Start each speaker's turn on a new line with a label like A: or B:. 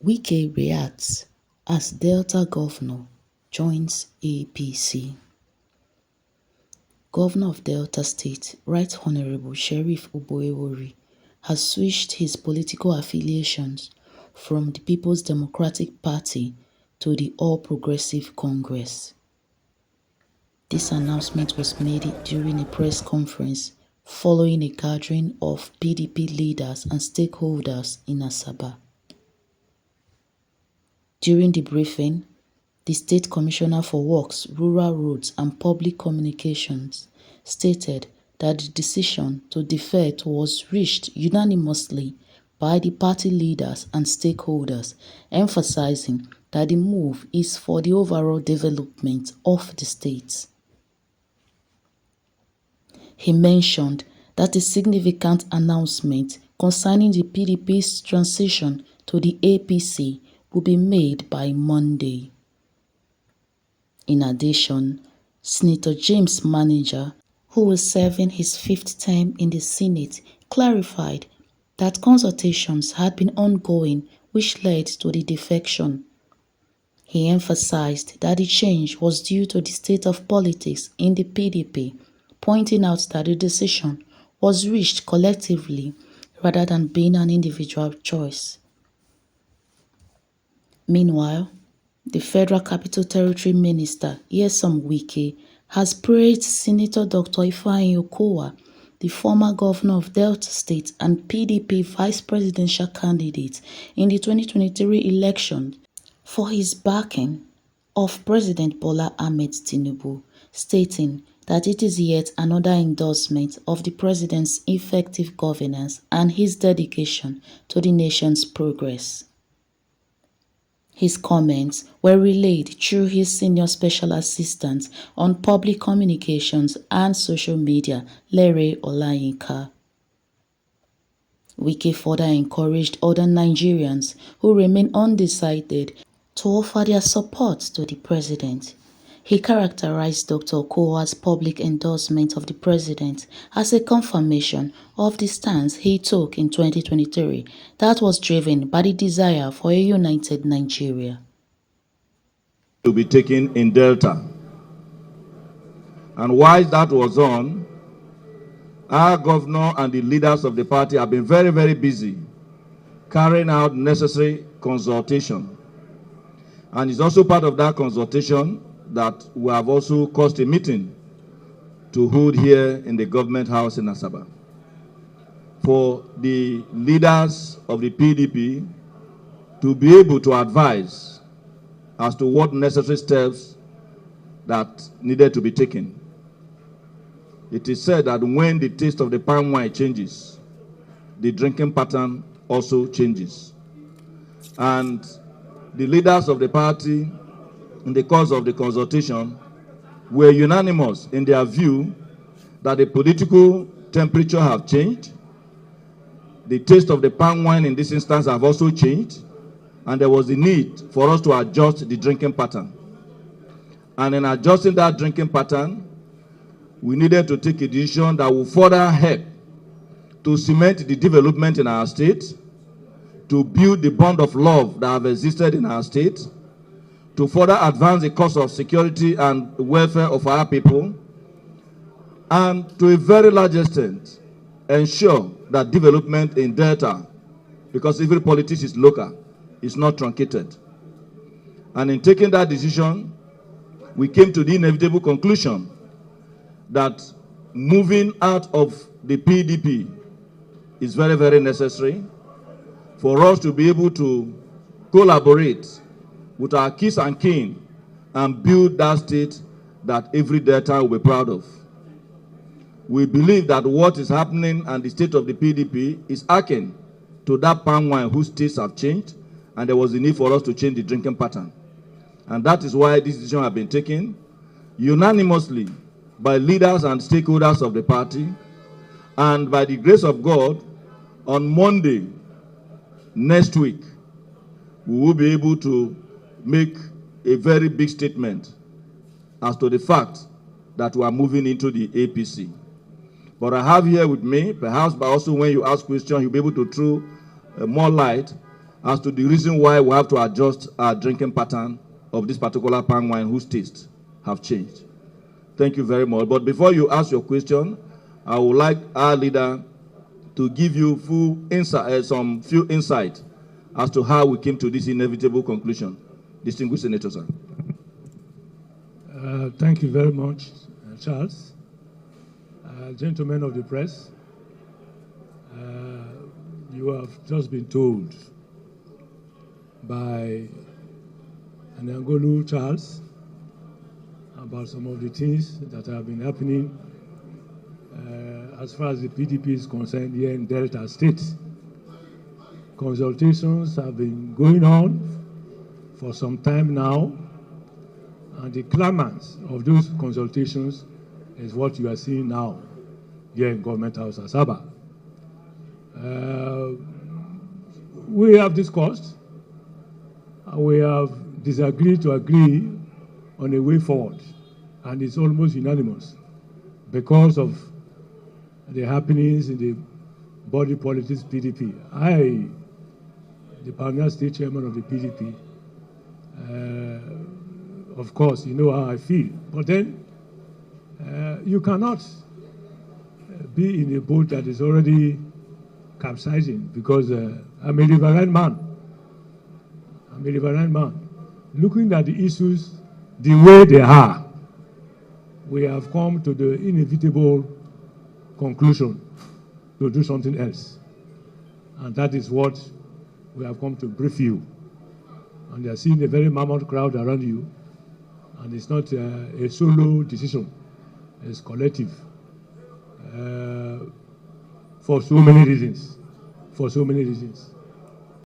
A: Wike reacts as Delta governor joins APC. Governor of Delta State, Right Honorable Sheriff Oboewori, has switched his political affiliations from the People's Democratic Party to the All Progressive Congress. This announcement was made during a press conference following a gathering of PDP leaders and stakeholders in Asaba. During the briefing, the State Commissioner for Works, Rural Roads and Public Communications stated that the decision to defect was reached unanimously by the party leaders and stakeholders, emphasizing that the move is for the overall development of the state. He mentioned that a significant announcement concerning the PDP's transition to the APC will be made by Monday. In addition, Senator James Manager, who was serving his 5th term in the Senate, clarified that consultations had been ongoing which led to the defection. He emphasized that the change was due to the state of politics in the PDP, pointing out that the decision was reached collectively rather than being an individual choice. Meanwhile, the Federal Capital Territory Minister, Nyesom Wike, has praised Senator Dr. Ifeanyi Okowa, the former governor of Delta State and PDP vice presidential candidate in the 2023 election, for his backing of President Bola Ahmed Tinubu, stating that it is yet another endorsement of the president's effective governance and his dedication to the nation's progress. His comments were relayed through his senior special assistant on public communications and social media, Lere Olayinka. Wike further encouraged other Nigerians who remain undecided to offer their support to the president. He characterized Dr. Okowa's public endorsement of the president as a confirmation of the stance he took in 2023 that was driven by the desire for a united Nigeria.
B: To be taken in Delta. And while that was on, our governor and the leaders of the party have been very, very busy carrying out necessary consultation. And it's also part of that consultation that we have also caused a meeting to hold here in the government house in Asaba for the leaders of the PDP to be able to advise as to what necessary steps that needed to be taken. It is said that when the taste of the palm wine changes, the drinking pattern also changes. And the leaders of the party, in the course of the consultation, were unanimous in their view that the political temperature have changed, the taste of the palm wine in this instance have also changed, and there was a need for us to adjust the drinking pattern. And in adjusting that drinking pattern, we needed to take a decision that will further help to cement the development in our state, to build the bond of love that have existed in our state, to further advance the cause of security and welfare of our people, and to a very large extent, ensure that development in Delta, because every politics is local, is not truncated. And in taking that decision, we came to the inevitable conclusion that moving out of the PDP is very, very necessary for us to be able to collaborate with our kith and kin and build that state that every Delta will be proud of. We believe that what is happening and the state of the PDP is akin to that palm wine whose tastes have changed, and there was a need for us to change the drinking pattern. And that is why this decision has been taken unanimously by leaders and stakeholders of the party, and by the grace of God, on Monday next week, we will be able to make a very big statement as to the fact that we are moving into the APC. But I have here with me, perhaps but also when you ask questions, you'll be able to throw more light as to the reason why we have to adjust our drinking pattern of this particular palm wine whose tastes have changed. Thank you very much. But before you ask your question, I would like our leader to give you full insight, some few insight as to how we came to this inevitable conclusion. Distinguished Senator, sir.
C: Thank you very much, Charles. Gentlemen of the press, you have just been told by Anangolu Charles about some of the things that have been happening as far as the PDP is concerned here in Delta State. Consultations have been going on for some time now, and the climax of those consultations is what you are seeing now here in Government House Asaba. We have discussed, we have disagreed to agree on a way forward, and it's almost unanimous because of the happenings in the body politics PDP. I, the Pioneer State Chairman of the PDP, of course, you know how I feel. But then you cannot be in a boat that is already capsizing, because I'm a riverine man. I'm a riverine man. Looking at the issues the way they are, we have come to the inevitable conclusion to do something else. And that is what we have come to brief you. And you are seeing a very mammoth crowd around you. And it's not a solo decision, it's collective. For so many reasons.